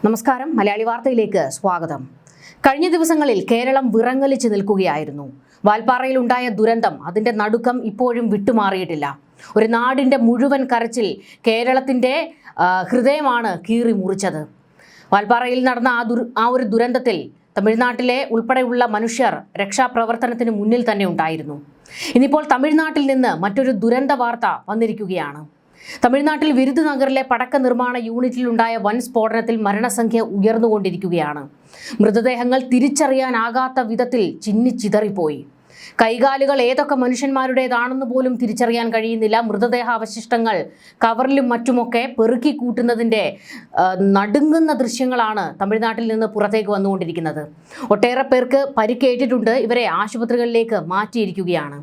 നമസ്കാരം, മലയാളി വാർത്തയിലേക്ക് സ്വാഗതം. കഴിഞ്ഞ ദിവസങ്ങളിൽ കേരളം വിറങ്ങലിച്ച് നിൽക്കുകയായിരുന്നു. വാൽപ്പാറയിൽ ഉണ്ടായ ദുരന്തം, അതിന്റെ നടുക്കം ഇപ്പോഴും വിട്ടുമാറിയിട്ടില്ല. ഒരു നാടിന്റെ മുഴുവൻ കരച്ചിൽ കേരളത്തിന്റെ ഹൃദയമാണ് കീറി മുറിച്ചത്. വാൽപ്പാറയിൽ നടന്ന ആ ഒരു ദുരന്തത്തിൽ തമിഴ്നാട്ടിലെ ഉൾപ്പെടെയുള്ള മനുഷ്യർ രക്ഷാപ്രവർത്തനത്തിന് മുന്നിൽ തന്നെ ഉണ്ടായിരുന്നു. ഇനിയിപ്പോൾ തമിഴ്നാട്ടിൽ നിന്ന് മറ്റൊരു ദുരന്ത വാർത്ത വന്നിരിക്കുകയാണ്. തമിഴ്നാട്ടിൽ വിരുദുനഗറിലെ പടക്ക നിർമ്മാണ യൂണിറ്റിലുണ്ടായ വൻ സ്ഫോടനത്തിൽ മരണസംഖ്യ ഉയർന്നുകൊണ്ടിരിക്കുകയാണ്. മൃതദേഹങ്ങൾ തിരിച്ചറിയാനാകാത്ത വിധത്തിൽ ചിന്നിച്ചിതറിപ്പോയി. കൈകാലുകൾ ഏതൊക്കെ മനുഷ്യന്മാരുടേതാണെന്ന് പോലും തിരിച്ചറിയാൻ കഴിയുന്നില്ല. മൃതദേഹാവശിഷ്ടങ്ങൾ കവറിലും മറ്റുമൊക്കെ പെറുക്കി കൂട്ടുന്നതിൻ്റെ നടുങ്ങുന്ന ദൃശ്യങ്ങളാണ് തമിഴ്നാട്ടിൽ നിന്ന് പുറത്തേക്ക് വന്നുകൊണ്ടിരിക്കുന്നത്. ഒട്ടേറെ പേർക്ക് പരിക്കേറ്റിട്ടുണ്ട്. ഇവരെ ആശുപത്രികളിലേക്ക് മാറ്റിയിരിക്കുകയാണ്.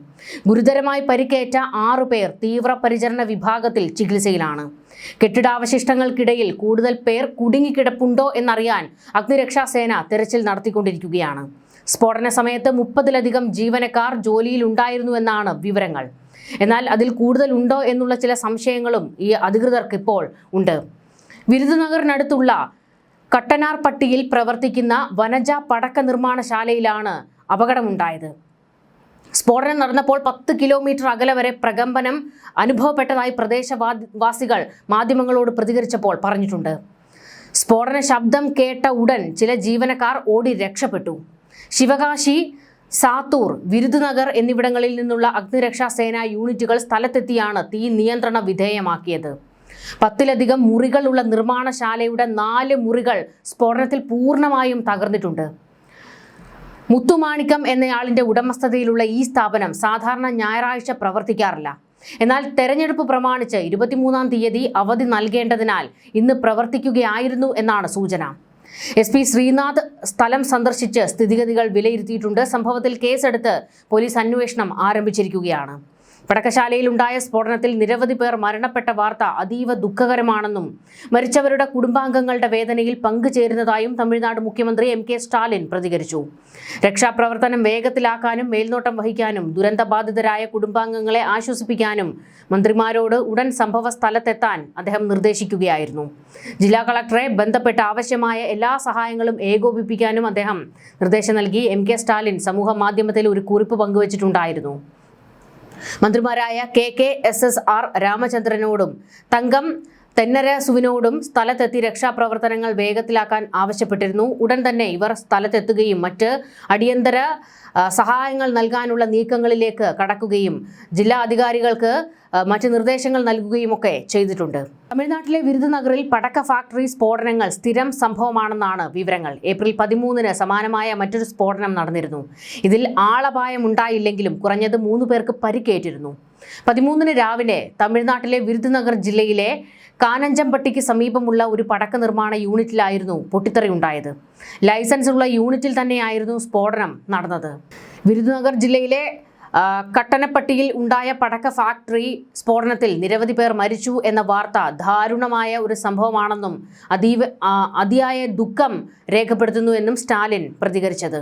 ഗുരുതരമായി പരിക്കേറ്റ 6 പേർ തീവ്രപരിചരണ വിഭാഗത്തിൽ ചികിത്സയിലാണ്. കെട്ടിടാവശിഷ്ടങ്ങൾക്കിടയിൽ കൂടുതൽ പേർ കുടുങ്ങിക്കിടപ്പുണ്ടോ എന്നറിയാൻ അഗ്നിരക്ഷാസേന തെരച്ചിൽ നടത്തിക്കൊണ്ടിരിക്കുകയാണ്. സ്ഫോടന സമയത്ത് 30-ലധികം ജീവനക്കാർ ജോലിയിൽ ഉണ്ടായിരുന്നുവെന്നാണ് വിവരങ്ങൾ. എന്നാൽ അതിൽ കൂടുതൽ ഉണ്ടോ എന്നുള്ള ചില സംശയങ്ങളും ഈ അധികൃതർക്ക് ഇപ്പോൾ ഉണ്ട്. വിരുദുനഗറിനടുത്തുള്ള കട്ടനാർപട്ടിയിൽ പ്രവർത്തിക്കുന്ന വനജ പടക്ക നിർമ്മാണശാലയിലാണ് അപകടമുണ്ടായത്. സ്ഫോടനം നടന്നപ്പോൾ 10 കിലോമീറ്റർ അകലെ വരെ പ്രകമ്പനം അനുഭവപ്പെട്ടതായി പ്രദേശവാസികൾ മാധ്യമങ്ങളോട് പ്രതികരിച്ചപ്പോൾ പറഞ്ഞിട്ടുണ്ട്. സ്ഫോടന ശബ്ദം കേട്ട ഉടൻ ചില ജീവനക്കാർ ഓടി രക്ഷപ്പെട്ടു. ശിവകാശി, സാത്തൂർ, വിരുദുനഗർ എന്നിവിടങ്ങളിൽ നിന്നുള്ള അഗ്നിരക്ഷാസേനാ യൂണിറ്റുകൾ സ്ഥലത്തെത്തിയാണ് തീ നിയന്ത്രണ വിധേയമാക്കിയത്. 10-ലധികം മുറികളുള്ള നിർമ്മാണശാലയുടെ 4 മുറികൾ സ്ഫോടനത്തിൽ പൂർണ്ണമായും തകർന്നിട്ടുണ്ട്. മുത്തുമാണിക്കം എന്നയാളിന്റെ ഉടമസ്ഥതയിലുള്ള ഈ സ്ഥാപനം സാധാരണ ഞായറാഴ്ച പ്രവർത്തിക്കാറില്ല. എന്നാൽ തെരഞ്ഞെടുപ്പ് പ്രമാണിച്ച് 23-ാം തീയതി അവധി നൽകേണ്ടതിനാൽ ഇന്ന് പ്രവർത്തിക്കുകയായിരുന്നു എന്നാണ് സൂചന. SP ശ്രീനാഥ് സ്ഥലം സന്ദർശിച്ച് സ്ഥിതിഗതികൾ വിലയിരുത്തിയിട്ടുണ്ട്. സംഭവത്തിൽ കേസെടുത്ത് പോലീസ് അന്വേഷണം ആരംഭിച്ചിരിക്കുകയാണ്. പടക്കശാലയിൽ ഉണ്ടായ സ്ഫോടനത്തിൽ നിരവധി പേർ മരണപ്പെട്ട വാർത്ത അതീവ ദുഃഖകരമാണെന്നും മരിച്ചവരുടെ കുടുംബാംഗങ്ങളുടെ വേദനയിൽ പങ്കുചേരുന്നതായും തമിഴ്നാട് മുഖ്യമന്ത്രി MK സ്റ്റാലിൻ പ്രതികരിച്ചു. രക്ഷാപ്രവർത്തനം വേഗത്തിലാക്കാനും മേൽനോട്ടം വഹിക്കാനും ദുരന്തബാധിതരായ കുടുംബാംഗങ്ങളെ ആശ്വസിപ്പിക്കാനും മന്ത്രിമാരോട് ഉടൻ സംഭവ സ്ഥലത്തെത്താൻ അദ്ദേഹം നിർദ്ദേശിക്കുകയായിരുന്നു. ജില്ലാ കളക്ടറെ ബന്ധപ്പെട്ട് ആവശ്യമായ എല്ലാ സഹായങ്ങളും ഏകോപിപ്പിക്കാനും അദ്ദേഹം നിർദ്ദേശം നൽകി. MK സ്റ്റാലിൻ സമൂഹ മാധ്യമത്തിൽ ഒരു കുറിപ്പ് പങ്കുവച്ചിട്ടുണ്ടായിരുന്നു. മന്ത്രിമാരായ KKSSR രാമചന്ദ്രനോടും തങ്കം തെന്നരസുവിനോടും സ്ഥലത്തെത്തി രക്ഷാപ്രവർത്തനങ്ങൾ വേഗത്തിലാക്കാൻ ആവശ്യപ്പെട്ടിരുന്നു. ഉടൻ തന്നെ ഇവർ സ്ഥലത്തെത്തുകയും മറ്റ് അടിയന്തര സഹായങ്ങൾ നൽകാനുള്ള നീക്കങ്ങളിലേക്ക് കടക്കുകയും ജില്ലാ അധികാരികൾക്ക് മറ്റ് നിർദ്ദേശങ്ങൾ നൽകുകയും ഒക്കെ ചെയ്തിട്ടുണ്ട്. തമിഴ്നാട്ടിലെ വിരുദുനഗറിൽ പടക്ക ഫാക്ടറി സ്ഫോടനങ്ങൾ സ്ഥിരം സംഭവമാണെന്നാണ് വിവരങ്ങൾ. ഏപ്രിൽ 13-ന് സമാനമായ മറ്റൊരു സ്ഫോടനം നടന്നിരുന്നു. ഇതിൽ ആളപായം ഉണ്ടായില്ലെങ്കിലും കുറഞ്ഞത് 3 പേർക്ക് പരിക്കേറ്റിരുന്നു. 13-ന് രാവിലെ തമിഴ്നാട്ടിലെ വിരുദുനഗർ ജില്ലയിലെ കാനഞ്ചംപട്ടിക്ക് സമീപമുള്ള ഒരു പടക്ക നിർമ്മാണ യൂണിറ്റിലായിരുന്നു പൊട്ടിത്തെറി ഉണ്ടായത്. ലൈസൻസ് ഉള്ള യൂണിറ്റിൽ തന്നെയായിരുന്നു സ്ഫോടനം നടന്നത്. വിരുദുനഗർ ജില്ലയിലെ കട്ടനപ്പട്ടിയിൽ ഉണ്ടായ പടക്ക ഫാക്ടറി സ്ഫോടനത്തിൽ നിരവധി പേർ മരിച്ചു എന്ന വാർത്ത ദാരുണമായ ഒരു സംഭവമാണെന്നും അതിയായ ദുഃഖം രേഖപ്പെടുത്തുന്നുവെന്നും സ്റ്റാലിൻ പ്രതികരിച്ചത്.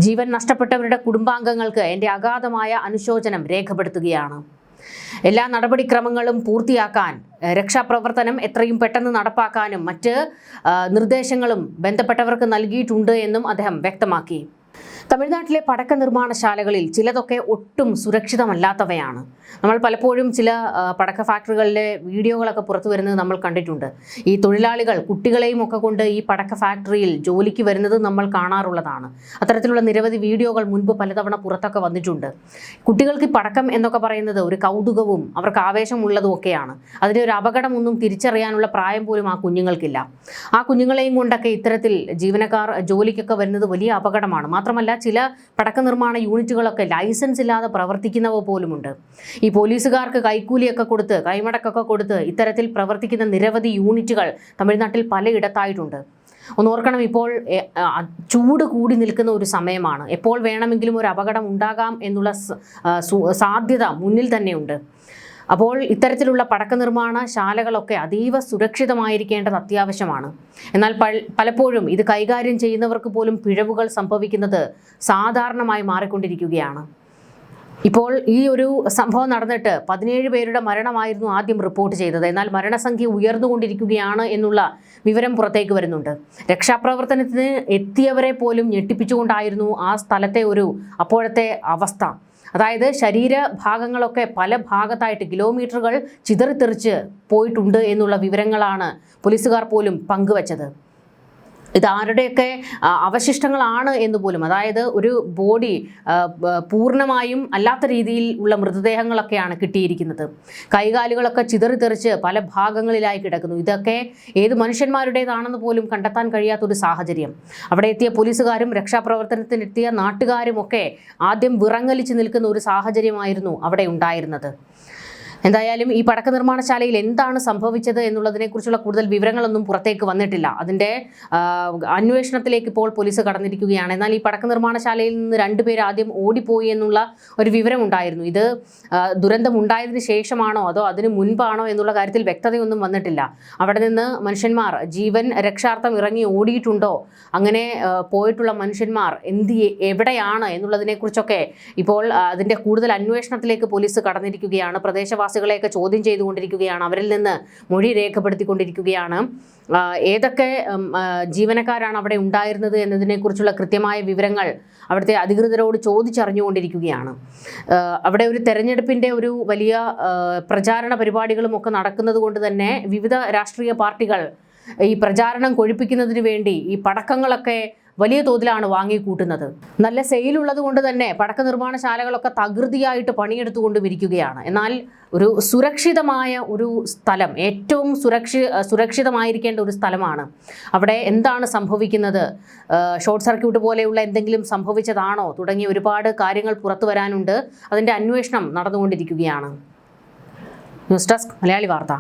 ജീവൻ നഷ്ടപ്പെട്ടവരുടെ കുടുംബാംഗങ്ങൾക്ക് എൻ്റെ അഗാധമായ അനുശോചനം രേഖപ്പെടുത്തുകയാണ്. എല്ലാ നടപടിക്രമങ്ങളും പൂർത്തിയാക്കാൻ, രക്ഷാപ്രവർത്തനം എത്രയും പെട്ടെന്ന് നടപ്പാക്കാനും മറ്റ് നിർദ്ദേശങ്ങളും ബന്ധപ്പെട്ടവർക്ക് നൽകിയിട്ടുണ്ട് എന്നും അദ്ദേഹം വ്യക്തമാക്കി. തമിഴ്നാട്ടിലെ പടക്ക നിർമ്മാണശാലകളിൽ ചിലതൊക്കെ ഒട്ടും സുരക്ഷിതമല്ലാത്തവയാണ്. നമ്മൾ പലപ്പോഴും ചില പടക്ക ഫാക്ടറികളിലെ വീഡിയോകളൊക്കെ പുറത്തു വരുന്നത് നമ്മൾ കണ്ടിട്ടുണ്ട്. ഈ തൊഴിലാളികൾ കുട്ടികളെയും ഒക്കെ കൊണ്ട് ഈ പടക്ക ഫാക്ടറിയിൽ ജോലിക്ക് വരുന്നത് നമ്മൾ കാണാറുള്ളതാണ്. അത്തരത്തിലുള്ള നിരവധി വീഡിയോകൾ മുൻപ് പലതവണ പുറത്തൊക്കെ വന്നിട്ടുണ്ട്. കുട്ടികൾക്ക് പടക്കം എന്നൊക്കെ പറയുന്നത് ഒരു കൗതുകവും അവർക്ക് ആവേശമുള്ളതും ഒക്കെയാണ്. അതിൻ്റെ ഒരു അപകടമൊന്നും തിരിച്ചറിയാനുള്ള പ്രായം പോലും ആ കുഞ്ഞുങ്ങൾക്കില്ല. ആ കുഞ്ഞുങ്ങളെയും കൊണ്ടൊക്കെ ഇത്തരത്തിൽ ജീവനക്കാർ ജോലിക്കൊക്കെ വരുന്നത് വലിയ അപകടമാണ്. മാത്രമല്ല, ചില പടക്ക നിർമ്മാണ യൂണിറ്റുകളൊക്കെ ലൈസൻസ് ഇല്ലാതെ പ്രവർത്തിക്കുന്നവ പോലുമുണ്ട്. ഈ പോലീസുകാർക്ക് കൈക്കൂലിയൊക്കെ കൊടുത്ത്, കൈമടക്കൊക്കെ കൊടുത്ത് ഇത്തരത്തിൽ പ്രവർത്തിക്കുന്ന നിരവധി യൂണിറ്റുകൾ തമിഴ്നാട്ടിൽ പലയിടത്തായിട്ടുണ്ട്. ഒന്നോർക്കണം, ഇപ്പോൾ ചൂട് കൂടി നിൽക്കുന്ന ഒരു സമയമാണ്. എപ്പോൾ വേണമെങ്കിലും ഒരു അപകടം ഉണ്ടാകാം എന്നുള്ള സാധ്യത മുന്നിൽ തന്നെയുണ്ട്. അപ്പോൾ ഇത്തരത്തിലുള്ള പടക്ക നിർമ്മാണ ശാലകളൊക്കെ അതീവ സുരക്ഷിതമായിരിക്കേണ്ടത് അത്യാവശ്യമാണ്. എന്നാൽ പലപ്പോഴും ഇത് കൈകാര്യം ചെയ്യുന്നവർക്ക് പോലും പിഴവുകൾ സംഭവിക്കുന്നത് സാധാരണമായി മാറിക്കൊണ്ടിരിക്കുകയാണ്. ഇപ്പോൾ ഈ ഒരു സംഭവം നടന്നിട്ട് 17 പേരുടെ മരണമായിരുന്നു ആദ്യം റിപ്പോർട്ട് ചെയ്തത്. എന്നാൽ മരണസംഖ്യ ഉയർന്നുകൊണ്ടിരിക്കുകയാണ് എന്നുള്ള വിവരം പുറത്തേക്ക് വരുന്നുണ്ട്. രക്ഷാപ്രവർത്തനത്തിന് എത്തിയവരെ പോലും ഞെട്ടിപ്പിച്ചുകൊണ്ടായിരുന്നു ആ സ്ഥലത്തെ അപ്പോഴത്തെ അവസ്ഥ. അതായത് ശരീരഭാഗങ്ങളൊക്കെ പല ഭാഗത്തായിട്ട് കിലോമീറ്ററുകൾ ചിതറിത്തെറിച്ച് പോയിട്ടുണ്ട് എന്നുള്ള വിവരങ്ങളാണ് പോലീസുകാർ പോലും പങ്കുവച്ചത്. ഇതാരുടെയൊക്കെ അവശിഷ്ടങ്ങളാണ് എന്ന് പോലും, അതായത് ഒരു ബോഡി പൂർണ്ണമായും അല്ലാത്ത രീതിയിൽ ഉള്ള മൃതദേഹങ്ങളൊക്കെയാണ് കിട്ടിയിരിക്കുന്നത്. കൈകാലുകളൊക്കെ ചിതറിത്തെറിച്ച് പല ഭാഗങ്ങളിലായി കിടക്കുന്നു. ഇതൊക്കെ ഏത് മനുഷ്യന്മാരുടേതാണെന്ന് പോലും കണ്ടെത്താൻ കഴിയാത്തൊരു സാഹചര്യം. അവിടെ എത്തിയ പോലീസുകാരും രക്ഷാപ്രവർത്തനത്തിനെത്തിയ നാട്ടുകാരും ഒക്കെ ആദ്യം വിറങ്ങലിച്ച് നിൽക്കുന്ന ഒരു സാഹചര്യമായിരുന്നു അവിടെ ഉണ്ടായിരുന്നത്. എന്തായാലും ഈ പടക്ക നിർമ്മാണശാലയിൽ എന്താണ് സംഭവിച്ചത് എന്നുള്ളതിനെക്കുറിച്ചുള്ള കൂടുതൽ വിവരങ്ങളൊന്നും പുറത്തേക്ക് വന്നിട്ടില്ല. അതിൻ്റെ അന്വേഷണത്തിലേക്ക് ഇപ്പോൾ പോലീസ് കടന്നിരിക്കുകയാണ്. എന്നാൽ ഈ പടക്ക നിർമ്മാണശാലയിൽ നിന്ന് 2 പേർ ആദ്യം ഓടിപ്പോയി എന്നുള്ള ഒരു വിവരമുണ്ടായിരുന്നു. ഇത് ദുരന്തം ഉണ്ടായതിന് ശേഷമാണോ അതോ അതിന് മുൻപാണോ എന്നുള്ള കാര്യത്തിൽ വ്യക്തതയൊന്നും വന്നിട്ടില്ല. അവിടെ നിന്ന് മനുഷ്യന്മാർ ജീവൻ രക്ഷാർത്ഥം ഇറങ്ങി ഓടിയിട്ടുണ്ടോ, അങ്ങനെ പോയിട്ടുള്ള മനുഷ്യന്മാർ എവിടെയാണ് എന്നുള്ളതിനെക്കുറിച്ചൊക്കെ ഇപ്പോൾ അതിൻ്റെ കൂടുതൽ അന്വേഷണത്തിലേക്ക് പോലീസ് കടന്നിരിക്കുകയാണ്. പ്രദേശവാസികളെയൊക്കെ ചോദ്യം ചെയ്തുകൊണ്ടിരിക്കുകയാണ്. അവരിൽ നിന്ന് മൊഴി രേഖപ്പെടുത്തിക്കൊണ്ടിരിക്കുകയാണ്. ഏതൊക്കെ ജീവനക്കാരാണ് അവിടെ ഉണ്ടായിരുന്നത് എന്നതിനെക്കുറിച്ചുള്ള കൃത്യമായ വിവരങ്ങൾ അവിടുത്തെ അധികൃതരോട് ചോദിച്ചറിഞ്ഞുകൊണ്ടിരിക്കുകയാണ്. അവിടെ ഒരു തെരഞ്ഞെടുപ്പിൻ്റെ വലിയ പ്രചാരണ പരിപാടികളും ഒക്കെ നടക്കുന്നത് കൊണ്ട് തന്നെ വിവിധ രാഷ്ട്രീയ പാർട്ടികൾ ഈ പ്രചാരണം കൊഴുപ്പിക്കുന്നതിന് വേണ്ടി ഈ പടക്കങ്ങളൊക്കെ വലിയ തോതിലാണ് വാങ്ങിക്കൂട്ടുന്നത്. നല്ല സെയിലുള്ളത് കൊണ്ട് തന്നെ പടക്ക നിർമ്മാണശാലകളൊക്കെ തകൃതിയായിട്ട് പണിയെടുത്തുകൊണ്ടും ഇരിക്കുകയാണ്. എന്നാൽ ഒരു സുരക്ഷിതമായ ഒരു സ്ഥലം, ഏറ്റവും സുരക്ഷിതമായിരിക്കേണ്ട ഒരു സ്ഥലമാണ്. അവിടെ എന്താണ് സംഭവിക്കുന്നത്, ഷോർട്ട് സർക്യൂട്ട് പോലെയുള്ള എന്തെങ്കിലും സംഭവിച്ചതാണോ തുടങ്ങിയ ഒരുപാട് കാര്യങ്ങൾ പുറത്തു വരാനുണ്ട്. അതിൻ്റെ അന്വേഷണം നടന്നുകൊണ്ടിരിക്കുകയാണ്. ന്യൂസ് ഡെസ്ക് മലയാളി വാർത്ത.